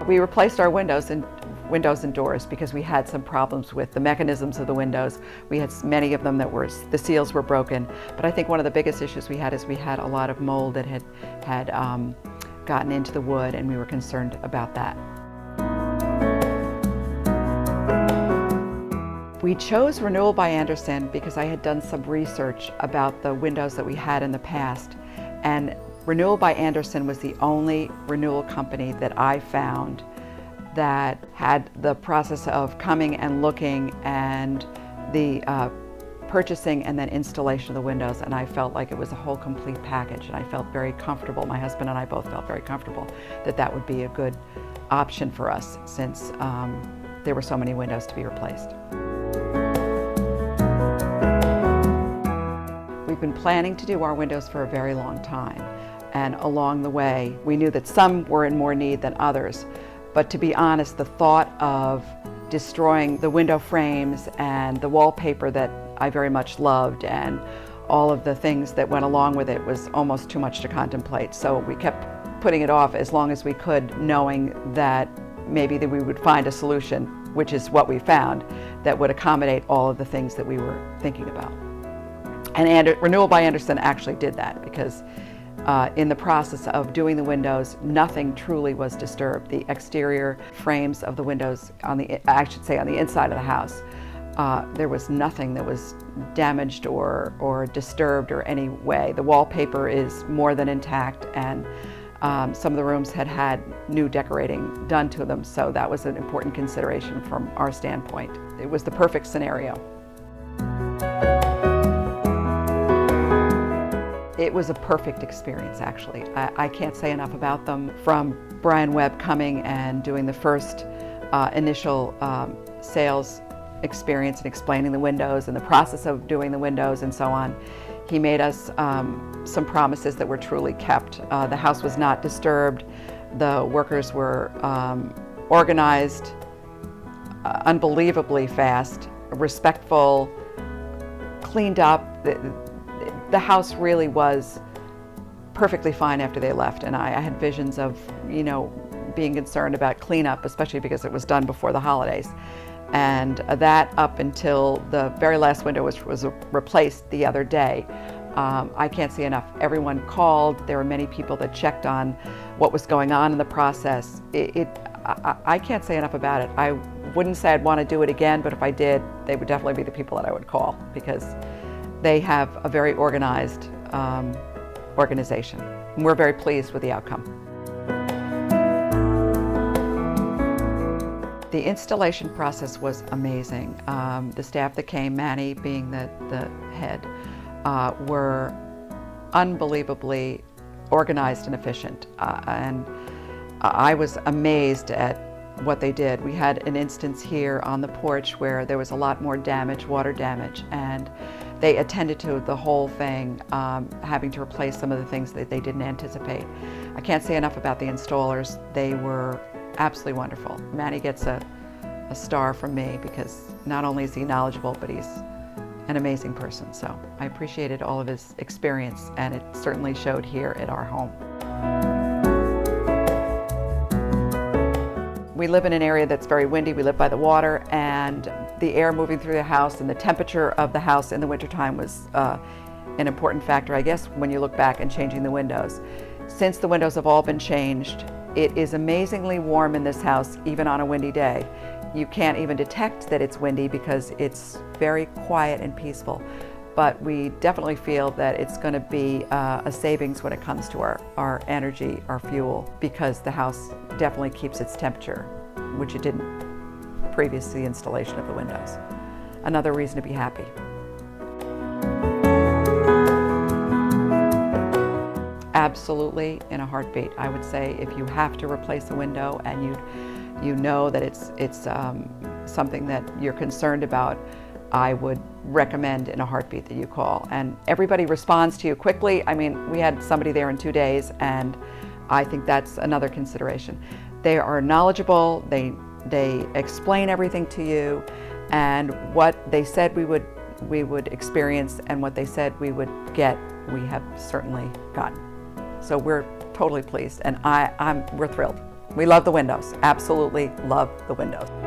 We replaced our windows and doors because we had some problems with the mechanisms of the windows. We had many of them that the seals were broken. But I think one of the biggest issues we had is we had a lot of mold that had gotten into the wood, and we were concerned about that. We chose Renewal by Andersen because I had done some research about the windows that we had in the past, and Renewal by Andersen was the only renewal company that I found that had the process of coming and looking and the purchasing and then installation of the windows, and I felt like it was a whole complete package, and I felt very comfortable. My husband and I both felt very comfortable that that would be a good option for us since there were so many windows to be replaced. We've been planning to do our windows for a very long time, and along the way we knew that some were in more need than others. But to be honest, the thought of destroying the window frames and the wallpaper that I very much loved and all of the things that went along with it was almost too much to contemplate. So we kept putting it off as long as we could, knowing that maybe that we would find a solution, which is what we found, that would accommodate all of the things that we were thinking about. And Renewal by Andersen actually did that, because in the process of doing the windows, nothing truly was disturbed. The exterior frames of the windows on the inside of the house, there was nothing that was damaged or disturbed or any way. The wallpaper is more than intact, and some of the rooms had new decorating done to them, so that was an important consideration from our standpoint. It was the perfect scenario. It was a perfect experience, actually. I can't say enough about them. From Brian Webb coming and doing the first initial sales experience and explaining the windows and the process of doing the windows and so on, he made us some promises that were truly kept. The house was not disturbed. The workers were organized unbelievably fast, respectful, cleaned up. The house really was perfectly fine after they left, and I had visions of, being concerned about cleanup, especially because it was done before the holidays. And that up until the very last window was replaced the other day. I can't say enough. Everyone called. There were many people that checked on what was going on in the process. I can't say enough about it. I wouldn't say I'd want to do it again, but if I did, they would definitely be the people that I would call, because they have a very organized organization. And we're very pleased with the outcome. The installation process was amazing. The staff that came, Manny being the head, were unbelievably organized and efficient. And I was amazed at what they did. We had an instance here on the porch where there was a lot more damage, water damage, and they attended to the whole thing, having to replace some of the things that they didn't anticipate. I can't say enough about the installers. They were absolutely wonderful. Manny gets a star from me because not only is he knowledgeable, but he's an amazing person. So I appreciated all of his experience, and it certainly showed here at our home. We live in an area that's very windy. We live by the water, and the air moving through the house and the temperature of the house in the wintertime was an important factor, I guess, when you look back and changing the windows. Since the windows have all been changed, it is amazingly warm in this house, even on a windy day. You can't even detect that it's windy because it's very quiet and peaceful. But we definitely feel that it's going to be a savings when it comes to our energy, our fuel, because the house definitely keeps its temperature, which it didn't previous to the installation of the windows. Another reason to be happy. Absolutely, in a heartbeat. I would say if you have to replace a window and you know that it's something that you're concerned about, I would recommend in a heartbeat that you call. And everybody responds to you quickly. I mean, we had somebody there in 2 days, and I think that's another consideration. They are knowledgeable, they explain everything to you, and what they said we would experience and what they said we would get, we have certainly gotten. So we're totally pleased, and we're thrilled. We love the windows, absolutely love the windows.